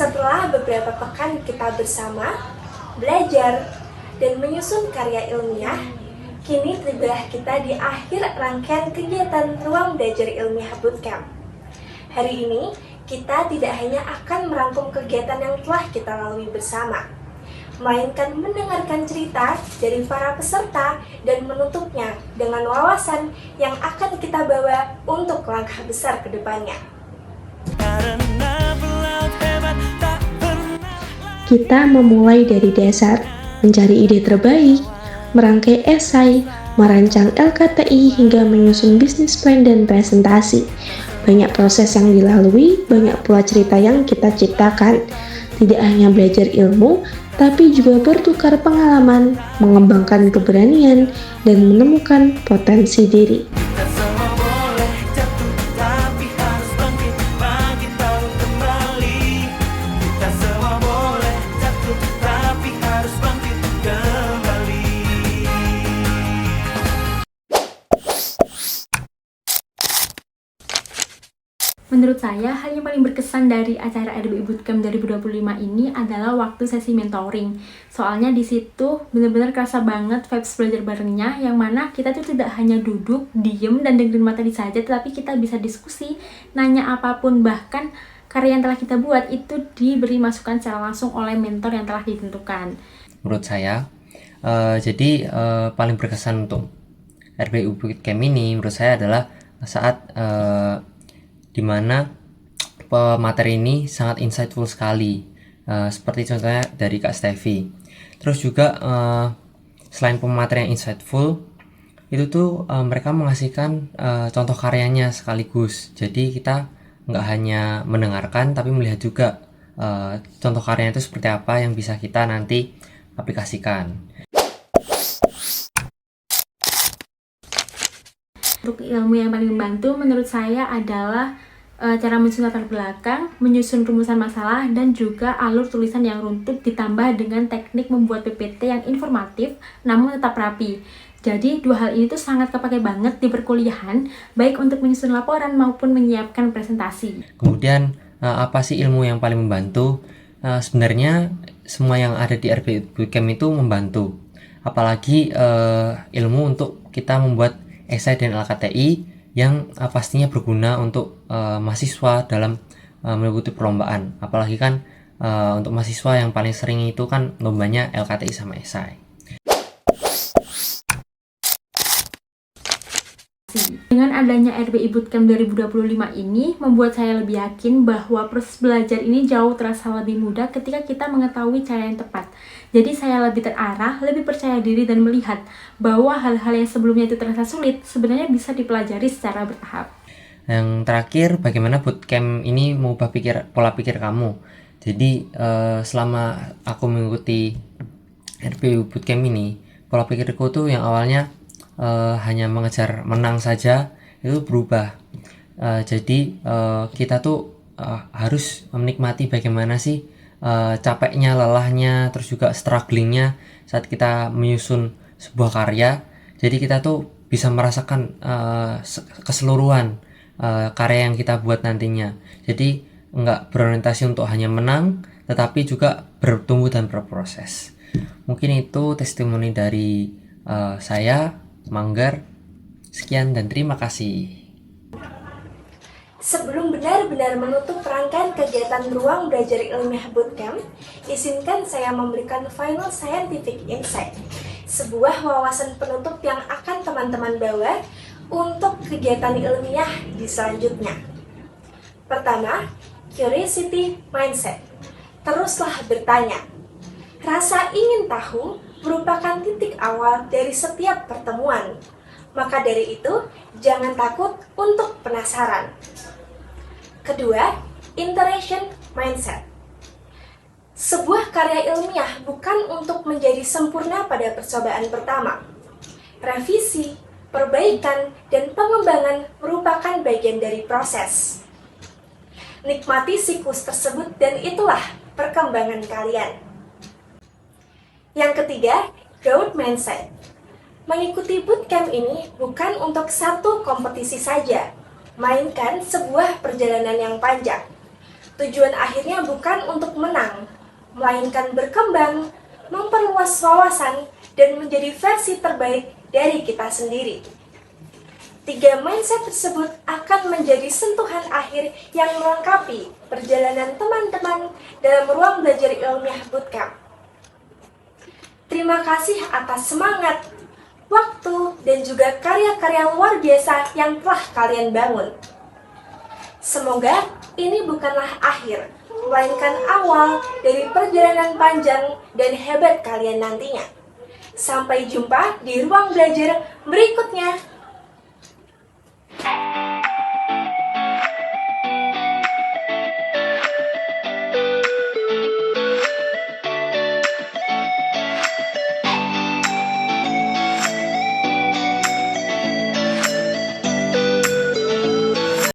Setelah beberapa pekan kita bersama, belajar, dan menyusun karya ilmiah, kini tibalah kita di akhir rangkaian kegiatan Ruang Belajar Ilmiah Bootcamp. Hari ini, kita tidak hanya akan merangkum kegiatan yang telah kita lalui bersama, melainkan mendengarkan cerita dari para peserta dan menutupnya dengan wawasan yang akan kita bawa untuk langkah besar ke depannya. Kita memulai dari dasar, mencari ide terbaik, merangkai esai, merancang LKTI hingga menyusun bisnis plan dan presentasi. Banyak proses yang dilalui, banyak pula cerita yang kita ciptakan. Tidak hanya belajar ilmu, tapi juga bertukar pengalaman, mengembangkan keberanian, dan menemukan potensi diri. Menurut saya, hal yang paling berkesan dari acara RBI Bootcamp 2025 ini adalah waktu sesi mentoring. Soalnya di situ benar-benar kerasa banget vibes belajar barengnya, yang mana kita tuh tidak hanya duduk, diem, dan dengerin materi saja, tetapi kita bisa diskusi, nanya apapun, bahkan karya yang telah kita buat itu diberi masukan secara langsung oleh mentor yang telah ditentukan. Menurut saya, paling berkesan untuk RBI Bootcamp ini menurut saya adalah saat di mana pemateri ini sangat insightful sekali, seperti contohnya dari Kak Stevi. Terus juga selain pemateri yang insightful, itu tuh mereka mengasihkan contoh karyanya sekaligus. Jadi kita nggak hanya mendengarkan, tapi melihat juga contoh karyanya itu seperti apa yang bisa kita nanti aplikasikan. Untuk ilmu yang paling membantu menurut saya adalah cara menyusun latar belakang, menyusun rumusan masalah, dan juga alur tulisan yang runtut ditambah dengan teknik membuat PPT yang informatif namun tetap rapi. Jadi dua hal ini tuh sangat kepake banget di perkuliahan, baik untuk menyusun laporan maupun menyiapkan presentasi. Kemudian apa sih ilmu yang paling membantu? Sebenarnya semua yang ada di RBI Bootcamp itu membantu. Apalagi ilmu untuk kita membuat esai dan LKTI yang pastinya berguna untuk mahasiswa dalam mengikuti perlombaan. Apalagi kan untuk mahasiswa yang paling sering itu kan lombanya LKTI sama esai. Dengan adanya RBI Bootcamp 2025 ini membuat saya lebih yakin bahwa proses belajar ini jauh terasa lebih mudah ketika kita mengetahui cara yang tepat. Jadi saya lebih terarah, lebih percaya diri, dan melihat bahwa hal-hal yang sebelumnya itu terasa sulit sebenarnya bisa dipelajari secara bertahap. Yang terakhir, bagaimana bootcamp ini mengubah pola pikir kamu? Jadi selama aku mengikuti RBI Bootcamp ini, pola pikirku tuh yang awalnya hanya mengejar menang saja itu berubah. Jadi kita tuh harus menikmati bagaimana sih capeknya, lelahnya, terus juga strugglingnya saat kita menyusun sebuah karya. Jadi kita tuh bisa merasakan keseluruhan karya yang kita buat nantinya. Jadi nggak berorientasi untuk hanya menang, tetapi juga bertumbuh dan berproses. Mungkin itu testimoni dari saya, Manggar. Sekian dan terima kasih. Sebelum benar-benar menutup rangkaian kegiatan Ruang Belajar Ilmiah Bootcamp, izinkan saya memberikan final scientific insight, sebuah wawasan penutup yang akan teman-teman bawa untuk kegiatan ilmiah di selanjutnya. Pertama, curiosity mindset. Teruslah bertanya. Rasa ingin tahu merupakan titik awal dari setiap pertemuan. Maka dari itu, jangan takut untuk penasaran. Kedua, interaction mindset. Sebuah karya ilmiah bukan untuk menjadi sempurna pada percobaan pertama. Revisi, perbaikan, dan pengembangan merupakan bagian dari proses. Nikmati siklus tersebut dan itulah perkembangan kalian. Yang ketiga, growth mindset. Mengikuti bootcamp ini bukan untuk satu kompetisi saja, melainkan sebuah perjalanan yang panjang. Tujuan akhirnya bukan untuk menang, melainkan berkembang, memperluas wawasan, dan menjadi versi terbaik dari kita sendiri. 3 mindset tersebut akan menjadi sentuhan akhir yang melengkapi perjalanan teman-teman dalam ruang belajar ilmiah bootcamp. Terima kasih atas semangat, waktu, dan juga karya-karya luar biasa yang telah kalian bangun. Semoga ini bukanlah akhir, melainkan awal dari perjalanan panjang dan hebat kalian nantinya. Sampai jumpa di ruang belajar berikutnya.